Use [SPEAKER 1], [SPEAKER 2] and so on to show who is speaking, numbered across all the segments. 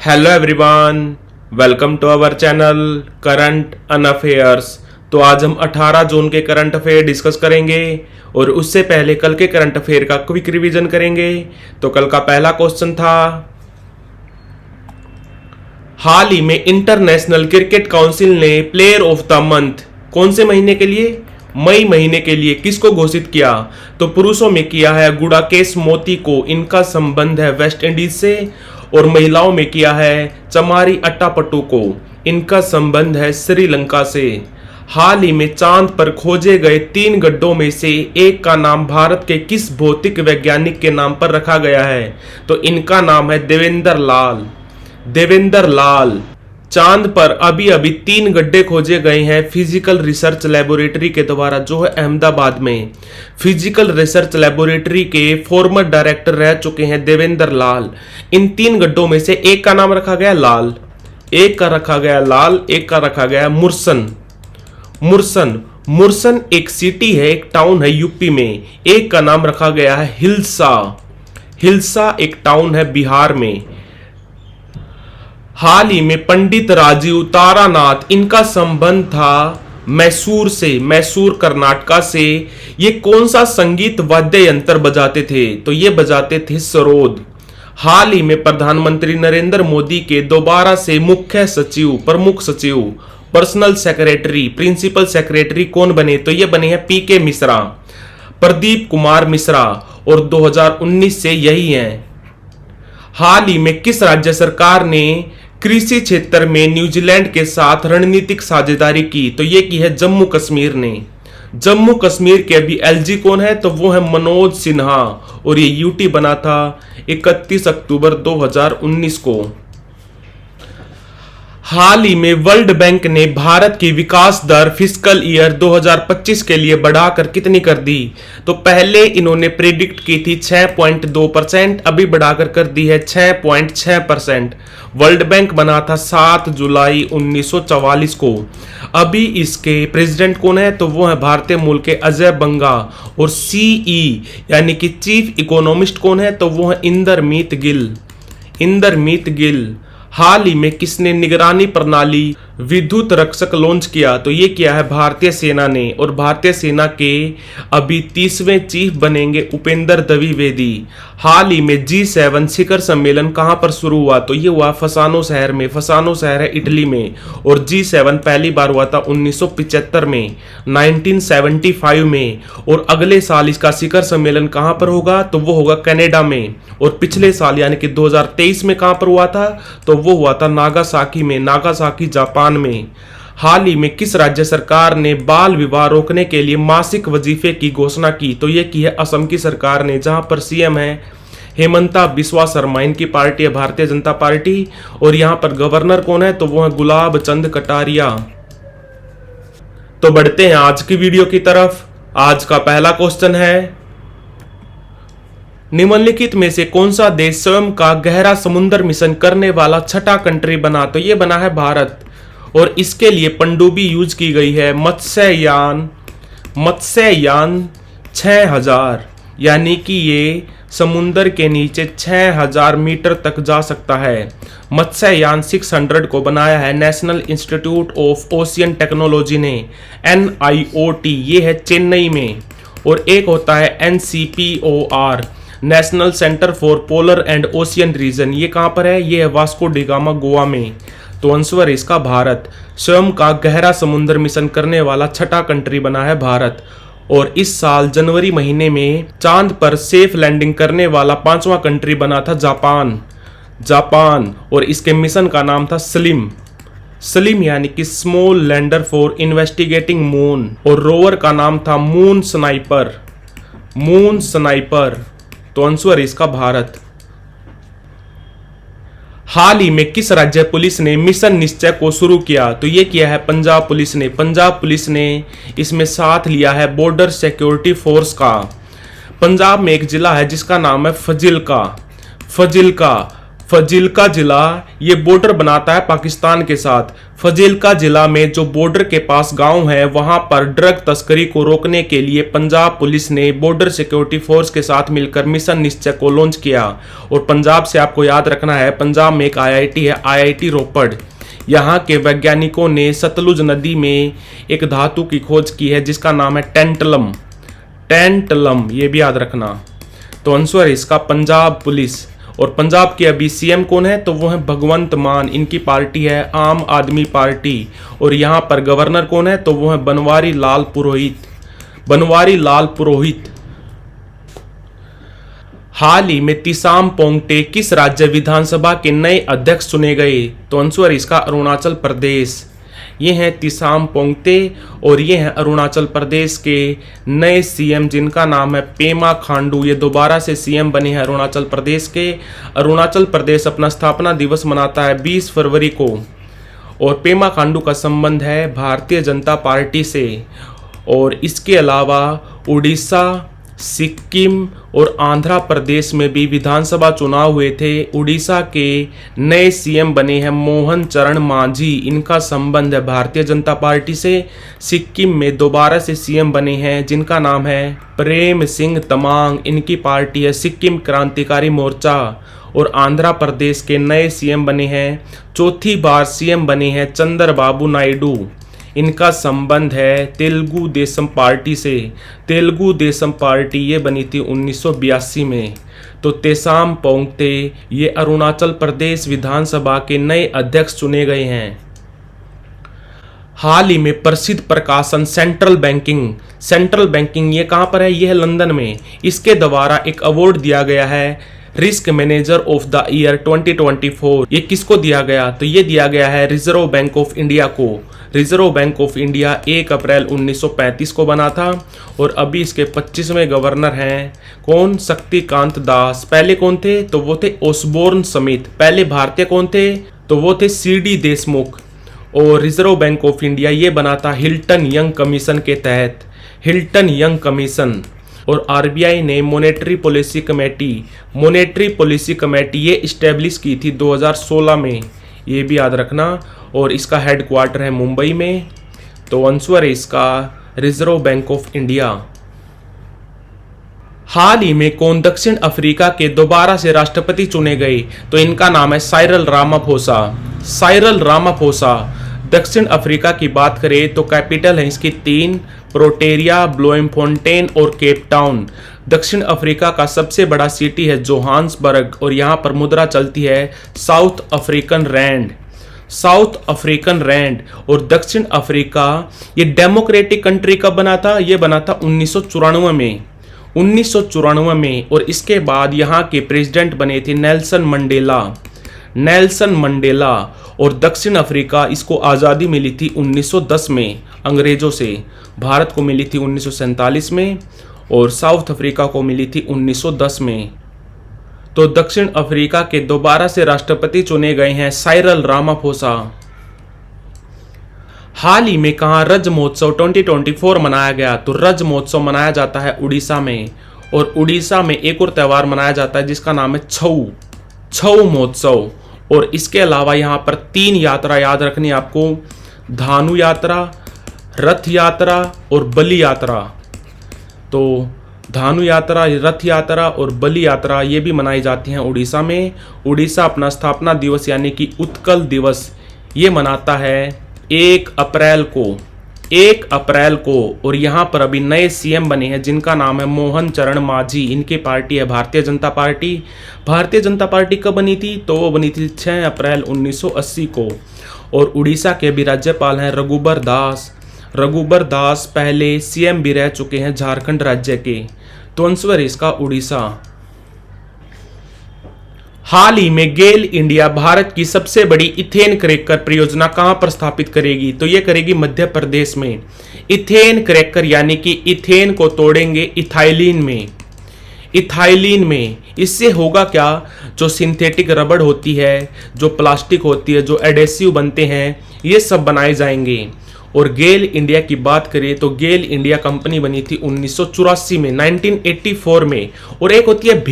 [SPEAKER 1] Hello everyone, welcome to our channel current on affairs. तो आज हम 18 जून के करंट अफेयर डिस्कस करेंगे और उससे पहले कल के करंट अफेयर का क्विक रिवीजन करेंगे। तो कल का पहला क्वेश्चन था, हाल ही में इंटरनेशनल क्रिकेट काउंसिल ने प्लेयर ऑफ द मंथ कौन से महीने के लिए, मई महीने के लिए किसको घोषित किया? तो पुरुषों में किया है गुडाकेश मोती को, इनका संबंध है वेस्ट इंडीज से। और महिलाओं में किया है चमारी अट्टापट्टू को, इनका संबंध है श्रीलंका से। हाल ही में चांद पर खोजे गए 3 गड्ढों में से एक का नाम भारत के किस भौतिक वैज्ञानिक के नाम पर रखा गया है? तो इनका नाम है देवेंद्र लाल। देवेंद्र लाल। चांद पर अभी अभी 3 गड्ढे खोजे गए हैं फिजिकल रिसर्च लेबोरेटरी के द्वारा, जो है अहमदाबाद में। फिजिकल रिसर्च लेबोरेटरी के फॉर्मर डायरेक्टर रह चुके हैं देवेंद्र लाल। इन 3 गड्ढों में से एक का नाम रखा गया लाल, एक का रखा गया लाल, एक का रखा गया मुरसन। मुरसन मुरसन एक सिटी है, एक टाउन है यूपी में। एक का नाम रखा गया है हिल्सा। हिल्सा एक टाउन है बिहार में। हाल ही में पंडित राजीव तारानाथ, इनका संबंध था मैसूर से, मैसूर कर्नाटका से। ये कौन सा संगीत वाद्य यंत्र बजाते थे? तो ये बजाते थे सरोद। हाल ही में प्रधानमंत्री नरेंद्र मोदी के दोबारा से मुख्य सचिव, प्रमुख सचिव, पर्सनल सेक्रेटरी, प्रिंसिपल सेक्रेटरी कौन बने? तो ये बने हैं पीके मिश्रा, प्रदीप कुमार मिश्रा, और 2019 से यही हैं। हाल ही में किस राज्य सरकार ने कृषि क्षेत्र में न्यूजीलैंड के साथ रणनीतिक साझेदारी की? तो ये की है जम्मू कश्मीर ने। जम्मू कश्मीर के अभी एलजी कौन है? तो वो है मनोज सिन्हा, और ये यूटी बना था 31 अक्टूबर 2019 को। हाल ही में वर्ल्ड बैंक ने भारत की विकास दर फिस्कल ईयर 2025 के लिए बढ़ाकर कितनी कर दी? तो पहले इन्होंने प्रेडिक्ट की थी 6.2%, अभी बढ़ाकर कर दी है 6.6%। वर्ल्ड बैंक बना था 7 जुलाई 1944 को। अभी इसके प्रेसिडेंट कौन है? तो वो है भारतीय मूल के अजय बंगा। और सीई यानी कि चीफ इकोनॉमिस्ट कौन है? तो वो है इंदरमीत गिल। इंदरमीत गिल। हाल ही में किसने निगरानी प्रणाली विद्युत रक्षक लॉन्च किया? तो ये किया है भारतीय सेना ने। और भारतीय सेना के अभी 30वें चीफ बनेंगे उपेंद्र द्विवेदी। हाल ही में G7 शिखर सम्मेलन कहां पर शुरू हुआ? तो ये हुआ फसानो शहर में। फसानो शहर है इटली में। और G7 पहली बार हुआ था 1975 में, 1975 में। और अगले साल इसका शिखर सम्मेलन कहां पर होगा? तो वो होगा कनाडा में। और पिछले साल यानी कि 2023 में कहां पर हुआ था? तो वो हुआ था नागासाकी में, नागासाकी जापान में। हाल ही में किस राज्य सरकार ने बाल विवाह रोकने के लिए मासिक वजीफे की घोषणा की? तो ये की है असम की सरकार ने, जहां पर सीएम है हेमंता बिस्वा शर्मा, इनकी पार्टी है भारतीय जनता पार्टी। और यहां पर गवर्नर कौन है? तो वो है गुलाब चंद कटारिया। तो बढ़ते हैं आज की वीडियो की तरफ। आज का पहला क्वेश्चन है, निम्नलिखित में से कौन सा देश स्वयं का गहरा समुद्र मिशन करने वाला छठा कंट्री बना? तो ये बना है भारत। और इसके लिए पनडुब्बी यूज की गई है मत्स्ययान 6000, यानी कि ये समुद्र के नीचे 6000 मीटर तक जा सकता है। मत्स्ययान 600 को बनाया है national institute of ocean technology ने, NIOT, ये है चेन्नई में। और एक होता है NCPOR, national centre for polar and ocean region, ये कहां पर है? ये है वास्को डिगामा, गोवा में। तो आंसर इसका भारत। स्वयं का गहरा समुद्र मिशन करने वाला छठा कंट्री बना है भारत। और इस साल जनवरी महीने में चांद पर सेफ लैंडिंग करने वाला 5वां कंट्री बना था जापान। जापान। और इसके मिशन का नाम था स्लिम। स्लिम यानी कि small lander for investigating moon. और रोवर का नाम था मून स्नाइपर। Moon sniper. तो आंसर इसका भारत। हाल ही में किस राज्य पुलिस ने मिशन निश्चय को शुरू किया? तो ये किया है पंजाब पुलिस ने। पंजाब पुलिस ने इसमें साथ लिया है बॉर्डर सिक्योरिटी फोर्स का। पंजाब में एक जिला है जिसका नाम है फजिल्का। फजिल्का। फजिल्का जिला ये बॉर्डर बनाता है पाकिस्तान के साथ। फजिल्का जिला में जो बॉर्डर के पास गांव है वहां पर ड्रग तस्करी को रोकने के लिए पंजाब पुलिस ने बॉर्डर सिक्योरिटी फोर्स के साथ मिलकर मिशन निश्चय को लॉन्च किया। और पंजाब से आपको याद रखना है, पंजाब में एक आईआईटी है, आईआईटी रोपड़। यहाँ के वैज्ञानिकों ने सतलुज नदी में एक धातु की खोज की है जिसका नाम है टेंटलम। टेंटलम ये भी याद रखना। तो आंसर इसका पंजाब पुलिस। और पंजाब के अभी सीएम कौन है? तो वो है भगवंत मान। इनकी पार्टी है आम आदमी पार्टी। और यहाँ पर गवर्नर कौन है? तो वो है बनवारी लाल पुरोहित। बनवारी लाल पुरोहित। हाल ही में तिसाम पोंगटे किस राज्य विधानसभा के नए अध्यक्ष चुने गए? तो आंसर इसका अरुणाचल प्रदेश। ये हैं तिसाम पोंगते और ये हैं अरुणाचल प्रदेश के नए सीएम जिनका नाम है पेमा खांडू। ये दोबारा से सीएम बने हैं अरुणाचल प्रदेश के। अरुणाचल प्रदेश अपना स्थापना दिवस मनाता है 20 फरवरी को। और पेमा खांडू का संबंध है भारतीय जनता पार्टी से। और इसके अलावा उड़ीसा, सिक्किम और आंध्र प्रदेश में भी विधानसभा चुनाव हुए थे। उड़ीसा के नए सीएम बने हैं मोहन चरण मांझी। इनका संबंध है भारतीय जनता पार्टी से। सिक्किम में दोबारा से सीएम बने हैं जिनका नाम है प्रेम सिंह तमांग। इनकी पार्टी है सिक्किम क्रांतिकारी मोर्चा। और आंध्र प्रदेश के नए सीएम बने हैं, चौथी बार सीएम बने हैं चंद्रबाबू नायडू। इनका संबंध है तेलुगु देशम पार्टी से। तेलुगु देशम पार्टी ये बनी थी 1982 में। तो तेसाम पोंगते ये अरुणाचल प्रदेश विधानसभा के नए अध्यक्ष चुने गए हैं। हाल ही में प्रसिद्ध प्रकाशन सेंट्रल बैंकिंग ये कहाँ पर है? ये है लंदन में। इसके द्वारा एक अवार्ड दिया गया है risk manager of the year 2024। ये किसको दिया गया? तो ये दिया गया है रिजर्व बैंक ऑफ इंडिया को। रिजर्व बैंक ऑफ इंडिया 1 अप्रैल 1935 को बना था। और अभी इसके 25वें गवर्नर हैं कौन? शक्तिकांत दास। पहले कौन थे? तो वो थे ओसबोर्न समित। पहले भारतीय कौन थे? तो वो थे सीडी देशमुख। और रिजर्व बैंक ऑफ इंडिया ये बना था हिल्टन यंग कमीशन के तहत। Hilton young commission. और आरबीआई ने मॉनेटरी पॉलिसी कमेटी ये इस्टेब्लिश की थी 2016 में। ये भी याद रखना। और इसका हेडक्वार्टर है मुंबई में। तो आंसर है इसका रिजर्व बैंक ऑफ इंडिया। हाल ही में कौन दक्षिण अफ्रीका के दोबारा से राष्ट्रपति चुने गए? तो इनका नाम है साइरल रामाफोसा। Cyril Ramaphosa. दक्षिण अफ्रीका की बात करें तो कैपिटल है इसकी 3, प्रोटेरिया, ब्लोमफोंटेन और केप टाउन। दक्षिण अफ्रीका का सबसे बड़ा सिटी है जोहान्सबर्ग। और यहाँ पर मुद्रा चलती है south African rand. South African rand. और दक्षिण अफ्रीका ये डेमोक्रेटिक कंट्री कब बना था? ये बना था 1994 में। 1994 में। और इसके बाद यहाँ के प्रेसिडेंट बने थे नेल्सन मंडेला। और दक्षिण अफ्रीका इसको आज़ादी मिली थी 1910 में अंग्रेजों से। भारत को मिली थी 1947 में। और साउथ अफ्रीका को मिली थी 1910 में। तो दक्षिण अफ्रीका के दोबारा से राष्ट्रपति चुने गए हैं साइरल रामाफोसा। हाल ही में कहाँ रज महोत्सव 2024 मनाया गया? तो रज महोत्सव मनाया जाता है उड़ीसा में। और उड़ीसा में एक और त्यौहार मनाया जाता है जिसका नाम है छऊ महोत्सव। और इसके अलावा यहाँ पर 3 यात्रा याद रखनी आपको, धानु यात्रा, रथ यात्रा और बलि यात्रा। तो धानु यात्रा, रथ यात्रा और बलि यात्रा ये भी मनाई जाती हैं उड़ीसा में। उड़ीसा अपना स्थापना दिवस यानी कि उत्कल दिवस ये मनाता है 1 अप्रैल को। और यहाँ पर अभी नए सीएम बने हैं जिनका नाम है मोहन चरण मांझी। इनकी पार्टी है भारतीय जनता पार्टी। भारतीय जनता पार्टी कब बनी थी? तो वो बनी थी 6 अप्रैल 1980 को। और उड़ीसा के भी राज्यपाल हैं रघुबर दास पहले सीएम भी रह चुके हैं झारखंड राज्य के। तो आंसर इसका उड़ीसा। हाल ही में गेल इंडिया भारत की सबसे बड़ी इथेन क्रैकर परियोजना कहां पर स्थापित करेगी? तो ये करेगी मध्य प्रदेश में। इथेन क्रैकर यानी कि इथेन को तोड़ेंगे इथाइलिन में। इससे होगा क्या? जो सिंथेटिक रबड़ होती है, जो प्लास्टिक होती है, जो एडेसिव बनते हैं, ये सब बनाए जाएंगे। और गेल इंडिया की बात करें तो गेल इंडिया कंपनी बनी थी 1984 में, 1984 में। और एक होती है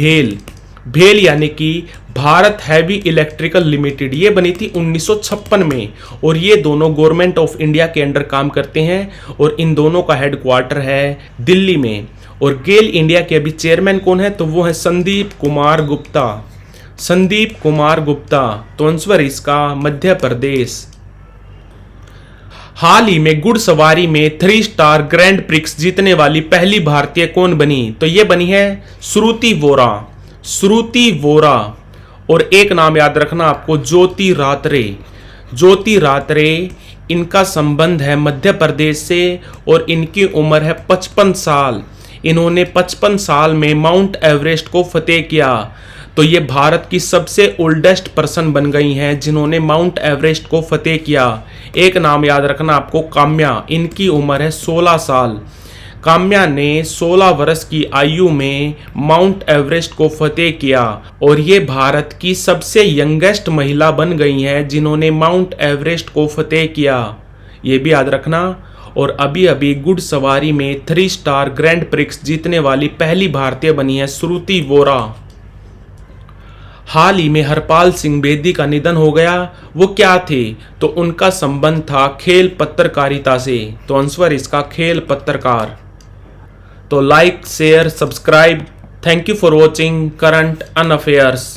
[SPEAKER 1] भेल यानी कि भारत हैवी इलेक्ट्रिकल लिमिटेड, ये बनी थी 1956 में और ये दोनों गवर्नमेंट ऑफ इंडिया के अंडर काम करते हैं और इन दोनों का हेडक्वार्टर है दिल्ली में। और गेल इंडिया के अभी चेयरमैन कौन है, तो वो है संदीप कुमार गुप्ता। संदीप कुमार गुप्ता। तो आंसर इसका मध्य प्रदेश। हाल ही में घुड़सवारी में 3 स्टार ग्रैंड प्रिक्स जीतने वाली पहली भारतीय कौन बनी, तो ये बनी है श्रुति वोरा। श्रुति वोरा। और एक नाम याद रखना आपको, ज्योति रात्रे। ज्योति रात्रे, इनका संबंध है मध्य प्रदेश से और इनकी उम्र है 55 साल। इन्होंने 55 साल में माउंट एवरेस्ट को फतेह किया। तो ये भारत की सबसे ओल्डेस्ट पर्सन बन गई हैं जिन्होंने माउंट एवरेस्ट को फतेह किया। एक नाम याद रखना आपको, काम्या। इनकी उम्र है 16 साल। काम्या ने 16 वर्ष की आयु में माउंट एवरेस्ट को फतेह किया और ये भारत की सबसे यंगेस्ट महिला बन गई हैं जिन्होंने माउंट एवरेस्ट को फतेह किया। ये भी याद रखना। और अभी अभी घुड़सवारी में 3 स्टार ग्रैंड प्रिक्स जीतने वाली पहली भारतीय बनी है श्रुति वोरा। हाल ही में हरपाल सिंह बेदी का निधन हो गया। वो क्या थे, तो उनका संबंध था खेल पत्रकारिता से। तो आंसर इसका खेल पत्रकार। तो like, share, subscribe. Thank you for watching current on affairs.